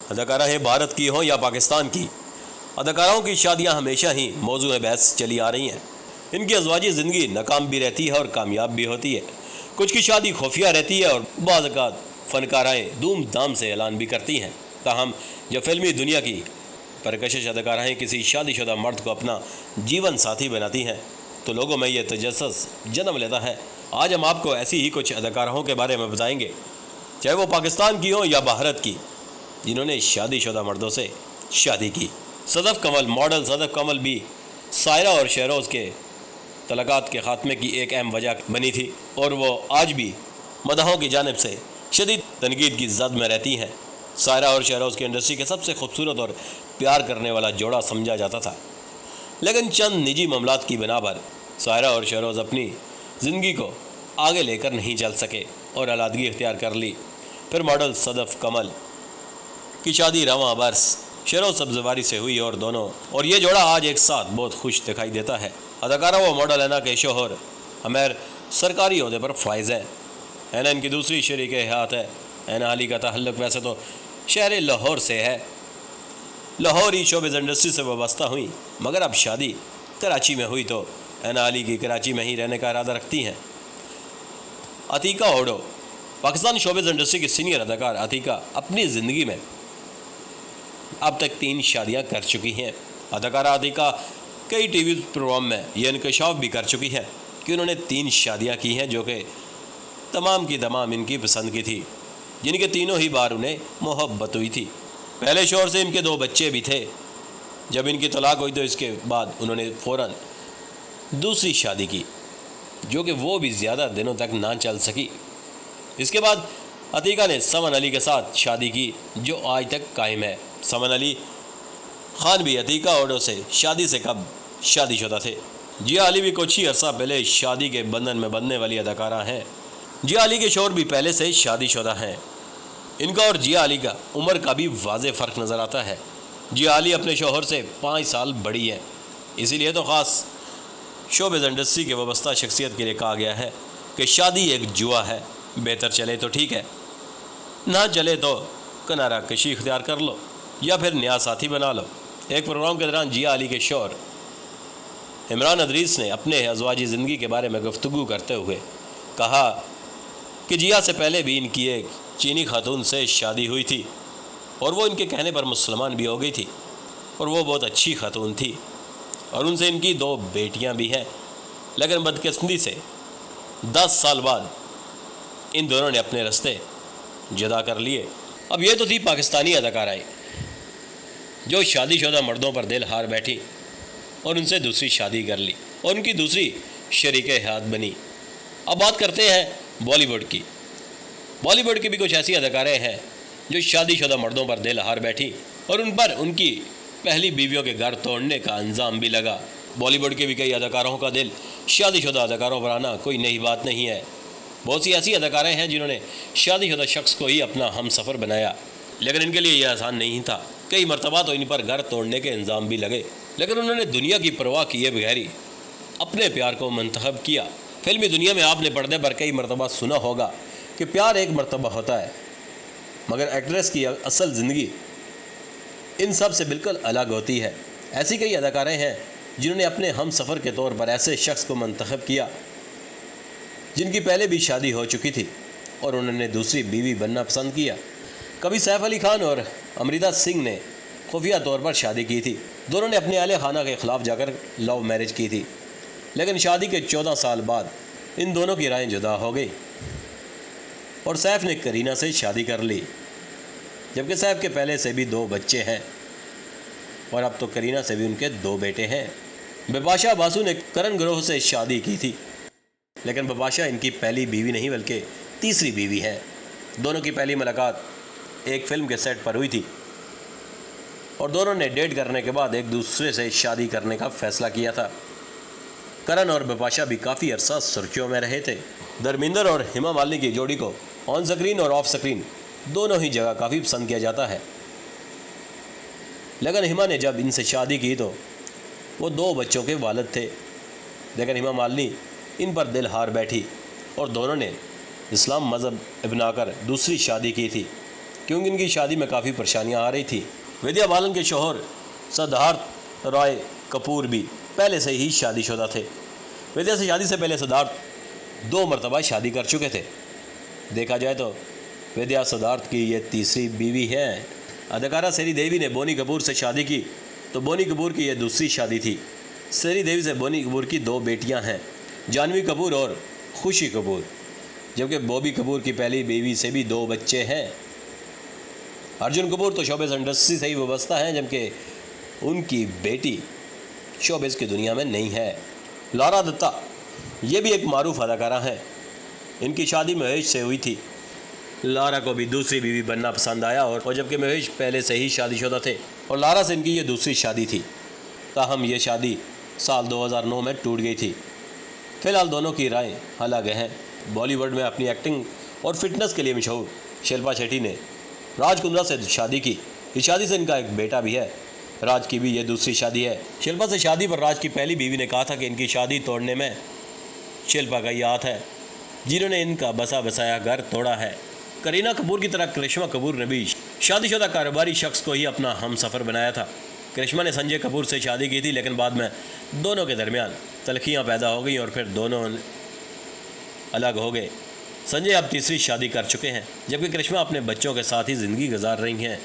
अदाकाराएँ भारत की हों या पाकिस्तान की, अदाकाराओं की शादियां हमेशा ही मौजू बहस चली आ रही हैं। इनकी अज़वाजी ज़िंदगी नाकाम भी रहती है और कामयाब भी होती है। कुछ की शादी खुफिया रहती है और बाज़ औक़ात फ़नकाराएँ धूमधाम से ऐलान भी करती हैं। ताहम जब फिल्मी दुनिया की परकशिश अदाकाराएँ किसी शादीशुदा मर्द को अपना जीवन साथी बनाती हैं तो लोगों में यह तजस्सुस जन्म लेता है। आज हम आपको ऐसी ही कुछ अदाकाराओं के बारे में बताएंगे, चाहे वो पाकिस्तान की हो या भारत की, जिन्होंने शादीशुदा मर्दों से शादी की। सदफ़ कमल, मॉडल सदफ़ कमल भी सायरा और शहरोज़ के तलाक़ात के ख़ात्मे की एक अहम वजह बनी थी और वो आज भी मदहों की जानिब से शदीद तनकीद की जद में रहती हैं। सायरा और शहरोज़ की इंडस्ट्री के सबसे खूबसूरत और प्यार करने वाला जोड़ा समझा जाता था, लेकिन चंद निजी मामलात की बिना पर सायरा और शहरोज़ अपनी ज़िंदगी को आगे लेकर नहीं चल सके और अलहदगी इख्तियार कर ली। फिर मॉडल सदफ़ कमल की शादी रवां बरस शहरोज़ सब्ज़वारी से हुई और ये जोड़ा आज एक साथ बहुत खुश दिखाई देता है। अदाकारा व मॉडल ऐना के शोहर हमेर सरकारी ओहदे पर फायज़ हैं। ऐना इनकी दूसरी शरीक हयात है। ऐना अली का ताल्लुक़ वैसे तो शहर लाहौर से है, लाहौर ही शोबिज़ इंडस्ट्री से वाबस्ता हुई, मगर अब शादी कराची में हुई तो ऐना अली की कराची में ही रहने का इरादा रखती हैं। अतीका ओडो, पाकिस्तान शोबिज़ इंडस्ट्री की सीनियर अदाकार अतीका अपनी ज़िंदगी में अब तक 3 शादियां कर चुकी हैं। अदाकारा अतीका कई टीवी प्रोग्राम में यह इंकशाफ भी कर चुकी है कि उन्होंने 3 शादियां की हैं जो कि तमाम की तमाम इनकी पसंद की थी, जिनके तीनों ही बार उन्हें मोहब्बत हुई थी। पहले शौहर से इनके 2 बच्चे भी थे। जब इनकी तलाक हुई तो इसके बाद उन्होंने फ़ौरन दूसरी शादी की, जो कि वो भी ज़्यादा दिनों तक ना चल सकी। इसके बाद अतीका ने समन अली के साथ शादी की, जो आज तक कायम है। समन अली ख़ान भी अतीका ओडो से शादी से कब शादीशुदा थे। जिया अली भी कुछ ही अर्सा पहले शादी के बंधन में बंधने वाली अदाकारा हैं। जिया अली के शौहर भी पहले से शादीशुदा हैं। इनका और जिया अली का उम्र का भी वाज़े फ़र्क नज़र आता है। जिया अली अपने शौहर से 5 साल बड़ी है, इसीलिए तो ख़ास शोबिज़ इंडस्ट्री के वाबस्ता शख्सियत के लिए कहा गया है कि शादी एक जुआ है, बेहतर चले तो ठीक है, ना चले तो किनारा कशी इख्तियार कर लो या फिर नया साथी बना लो। एक प्रोग्राम के दौरान जिया अली के शौहर इमरान अदरीस ने अपने अज़वाजी ज़िंदगी के बारे में गुफ्तगू करते हुए कहा कि जिया से पहले भी इनकी एक चीनी खातून से शादी हुई थी और वो इनके कहने पर मुसलमान भी हो गई थी और वो बहुत अच्छी खातून थी और उनसे इनकी 2 बेटियां भी हैं, लेकिन बदकिस्मती से 10 साल बाद इन दोनों ने अपने रास्ते जुदा कर लिए। अब ये तो थी पाकिस्तानी अदाकाराएँ जो शादीशुदा मर्दों पर दिल हार बैठी और उनसे दूसरी शादी कर ली और उनकी दूसरी शरीक हयात बनी। अब बात करते हैं बॉलीवुड की। बॉलीवुड की भी कुछ ऐसी अदाकारें हैं जो शादीशुदा मर्दों पर दिल हार बैठी और उन पर उनकी पहली बीवियों के घर तोड़ने का अंजाम भी लगा। बॉलीवुड के भी कई अदाकारों का दिल शादीशुदा अदाकारों पर आना कोई नई बात नहीं है। बहुत सी ऐसी अदाकारें हैं जिन्होंने शादीशुदा शख्स को ही अपना हम सफ़र बनाया, लेकिन इनके लिए यह आसान नहीं था। कई मरतबा तो इन पर घर तोड़ने के इंजाम भी लगे, लेकिन उन्होंने दुनिया की परवाह किए बगैर ही अपने प्यार को मंतखब किया। फिल्मी दुनिया में आपने पर्दे पर कई मरतबा सुना होगा कि प्यार एक मरतबा होता है, मगर एक्ट्रेस की असल ज़िंदगी इन सब से बिल्कुल अलग होती है। ऐसी कई अदाकारें हैं जिन्होंने अपने हम सफ़र के तौर पर ऐसे शख्स को मंतखब किया जिनकी पहले भी शादी हो चुकी थी और उन्होंने दूसरी बीवी बनना पसंद किया। कभी सैफ अली खान और अमृता सिंह ने खुफिया तौर पर शादी की थी। दोनों ने अपने अहले खाना के ख़िलाफ़ जाकर लव मैरिज की थी, लेकिन शादी के 14 साल बाद इन दोनों की राहें जुदा हो गई और सैफ ने करीना से शादी कर ली, जबकि सैफ के पहले से भी 2 बच्चे हैं और अब तो करीना से भी उनके 2 बेटे हैं। बिपाशा बासु ने करण ग्रोह से शादी की थी, लेकिन बिपाशा इनकी पहली बीवी नहीं बल्कि तीसरी बीवी है। दोनों की पहली मुलाकात एक फ़िल्म के सेट पर हुई थी और दोनों ने डेट करने के बाद एक दूसरे से शादी करने का फ़ैसला किया था। करण और बिपाशा भी काफ़ी अरसा सुर्खियों में रहे थे। धर्मेंद्र और हेमा मालिनी की जोड़ी को ऑन स्क्रीन और ऑफ स्क्रीन दोनों ही जगह काफ़ी पसंद किया जाता है, लेकिन हेमा ने जब इनसे शादी की तो वो 2 बच्चों के वालिद थे, लेकिन हेमा मालिनी इन पर दिल हार बैठी और दोनों ने इस्लाम मज़हब अपनाकर दूसरी शादी की थी क्योंकि इनकी शादी में काफ़ी परेशानियां आ रही थी। विद्या बालन के शौहर सिद्धार्थ रॉय कपूर भी पहले से ही शादीशुदा थे। विद्या से शादी से पहले सिद्धार्थ 2 मरतबा शादी कर चुके थे। देखा जाए तो विद्या सिद्धार्थ की ये तीसरी बीवी है। अदाकारा श्री देवी ने बोनी कपूर से शादी की तो बोनी कपूर की यह दूसरी शादी थी। श्री देवी से बोनी कपूर की 2 बेटियां हैं, जानवी कपूर और खुशी कपूर, जबकि बॉबी कपूर की पहली बीवी से भी 2 बच्चे हैं। अर्जुन कपूर तो शोबिज़ इंडस्ट्री से ही वाबस्ता हैं, जबकि उनकी बेटी शोबिज़ की दुनिया में नहीं है। लारा दत्ता ये भी एक मारूफ अदाकारा हैं। इनकी शादी महेश से हुई थी। लारा को भी दूसरी बीवी बनना पसंद आया और जबकि महेश पहले से ही शादीशुदा थे और लारा से इनकी ये दूसरी शादी थी। ताहम ये शादी साल 2009 में टूट गई थी। फिलहाल दोनों की राय अलग हैं। बॉलीवुड में अपनी एक्टिंग और फिटनेस के लिए मशहूर शिल्पा शेट्टी ने राज कुंद्रा से शादी की। इस शादी से इनका एक बेटा भी है। राज की भी ये दूसरी शादी है। शिल्पा से शादी पर राज की पहली बीवी ने कहा था कि इनकी शादी तोड़ने में शिल्पा का ही हाथ है, जिन्होंने इनका बसा बसाया घर तोड़ा है। करीना कपूर की तरह करिश्मा कपूर ने भी शादीशुदा कारोबारी शख्स को ही अपना हमसफ़र बनाया था। करिश्मा ने संजय कपूर से शादी की थी, लेकिन बाद में दोनों के दरमियान तलखियाँ पैदा हो गई और फिर दोनों अलग हो गए। संजय अब तीसरी शादी कर चुके हैं, जबकि करिश्मा अपने बच्चों के साथ ही ज़िंदगी गुजार रही हैं।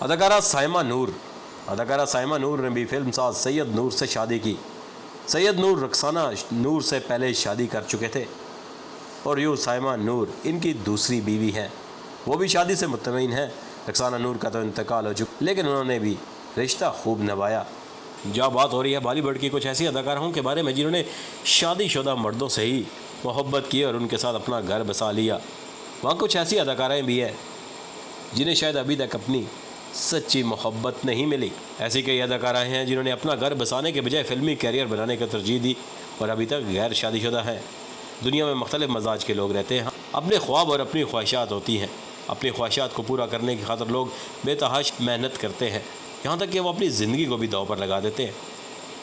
अदाकारा साइमा नूर ने भी फिल्म साज सैयद नूर से शादी की। सैयद नूर रक्साना नूर से पहले शादी कर चुके थे और यूँ साइमा नूर इनकी दूसरी बीवी हैं। वो भी शादी से मुतमईन हैं। रक्साना नूर का तो इंतकाल हो चुका, लेकिन उन्होंने भी रिश्ता खूब निभाया। जहाँ बात हो रही है बॉलीवुड की कुछ ऐसी अदाकाराओं के बारे में जिन्होंने शादीशुदा मर्दों से ही मोहब्बत की और उनके साथ अपना घर बसा लिया, वहाँ कुछ ऐसी अदाकाराएँ भी हैं जिन्हें शायद अभी तक अपनी सच्ची मोहब्बत नहीं मिली। ऐसी कई अदाकाराएँ हैं जिन्होंने अपना घर बसाने के बजाय फिल्मी कैरियर बनाने को तरजीह दी और अभी तक गैर शादीशुदा हैं। दुनिया में मुख्तलिफ मजाज के लोग रहते हैं। अपने ख्वाब और अपनी ख्वाहिशात होती हैं। अपनी ख्वाहिशात को पूरा करने की खातिर लोग बेतहाश मेहनत करते हैं, यहाँ तक कि वो अपनी ज़िंदगी को भी दांव पर लगा देते हैं।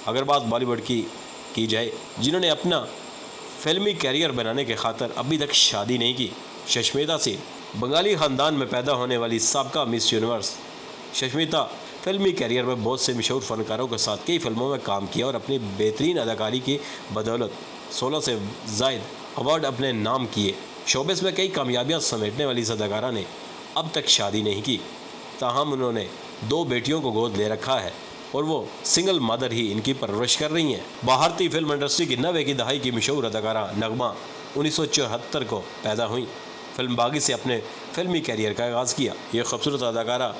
अगर बात बॉलीवुड की जाए, जिन्होंने अपना फिल्मी कैरियर बनाने के खातिर अभी तक शादी नहीं की, शश्मिता सेन बंगाली ख़ानदान में पैदा होने वाली साबका मिस यूनिवर्स शश्मिता फिल्मी कैरियर में बहुत से मशहूर फ़नकारों के साथ कई फिल्मों में काम किया और अपनी बेहतरीन अदाकारी की बदौलत 16 से ज़ायद अवार्ड अपने नाम किए। शोबिस में कई कामयाबियां समेटने वाली इस अदाकारा ने अब तक शादी नहीं की, ताहम उन्होंने 2 बेटियों को गोद ले रखा है और वो सिंगल मदर ही इनकी परवरिश कर रही हैं। भारतीय फिल्म इंडस्ट्री की 90 की दहाई की मशहूर अदाकारा नगमा 1974 को पैदा हुई। फिल्म बागी से अपने फिल्मी कैरियर का आगाज़ किया। ये खूबसूरत अदाकारा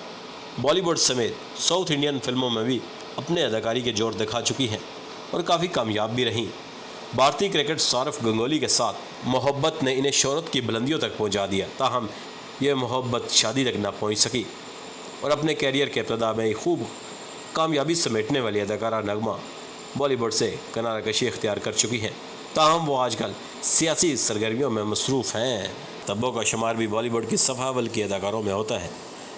बॉलीवुड समेत साउथ इंडियन फिल्मों में भी अपने अदाकारी के जोर दिखा चुकी हैं और काफ़ी कामयाब भी रहीं। भारतीय क्रिकेट सौरभ गंगोली के साथ मोहब्बत ने इन्हें शोहरत की बुलंदियों तक पहुंचा दिया, ताहम यह मोहब्बत शादी तक ना पहुंच सकी और अपने कैरियर के इब्तिदा में खूब कामयाबी समेटने वाली अदाकारा नगमा बॉलीवुड से किनारा कशी इख्तियार कर चुकी हैं। ताहम वो आजकल सियासी सरगर्मियों में मसरूफ़ हैं। तब्बों का शुमार भी बॉलीवुड की सफ़ अव्वल की अदाकारों में होता है,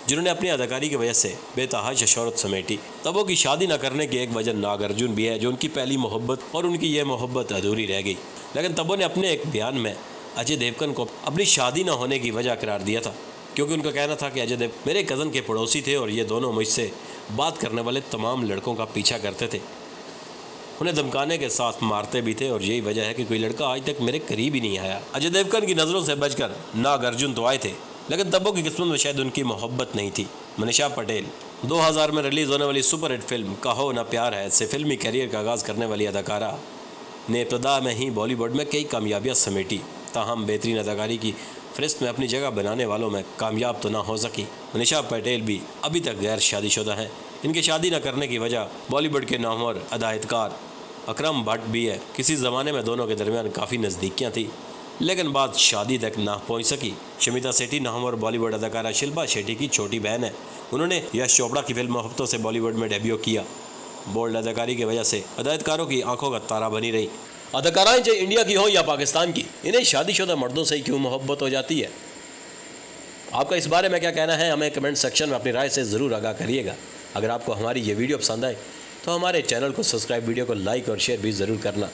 जिन्होंने अपनी अदाकारी की वजह से बेतहाशा शोहरत समेटी। तब्बों की शादी न करने की एक वजह नागार्जुन भी है, जो उनकी पहली मोहब्बत और उनकी यह मोहब्बत अधूरी रह गई। लेकिन तब्बों ने अपने एक बयान में अजय देवगन को अपनी शादी न होने की वजह करार दिया था, क्योंकि उनका कहना था कि अजय देव मेरे कज़न के पड़ोसी थे और ये दोनों मुझसे बात करने वाले तमाम लड़कों का पीछा करते थे, उन्हें धमकाने के साथ मारते भी थे और यही वजह है कि कोई लड़का आज तक मेरे करीब ही नहीं आया। अजय देवगन की नज़रों से बचकर नागार्जुन तो आए थे, लेकिन तब्बों की किस्मत में शायद उनकी मोहब्बत नहीं थी। मनीषा पटेल 2000 में रिलीज़ होने वाली सुपरहिट फिल्म कहो ना प्यार है से फिल्मी कैरियर का आगाज़ करने वाली अदाकारा ने इब्तिदा में ही बॉलीवुड में कई कामयाबियाँ समेटी, ताहम बेहतरीन अदाकारी की फहरिस्त में अपनी जगह बनाने वालों में कामयाब तो ना हो सकी। मनीषा पटेल भी अभी तक गैर शादीशुदा हैं। इनकी शादी न करने की वजह बॉलीवुड के नामवर अदायतकार अकरम भट्ट भी है। किसी ज़माने में दोनों के दरमियान काफ़ी नज़दीकियाँ थी, लेकिन बात शादी तक ना पहुंच सकी। शमिता सेठी नामवर बॉलीवुड अदाकारा शिल्पा शेट्टी की छोटी बहन है। उन्होंने यश चोपड़ा की फिल्म मोहब्बतों से बॉलीवुड में डेब्यू किया। बोल्ड अदाकारी की वजह से अदायतकारों की आंखों का तारा बनी रही। अदाकाराएं चाहे इंडिया की हो या पाकिस्तान की, इन्हें शादीशुदा मर्दों से ही क्यों मोहब्बत हो जाती है? आपका इस बारे में क्या कहना है? हमें कमेंट सेक्शन में अपनी राय से ज़रूर आगाह करिएगा। अगर आपको हमारी ये वीडियो पसंद आए तो हमारे चैनल को सब्सक्राइब, वीडियो को लाइक और शेयर भी ज़रूर करना।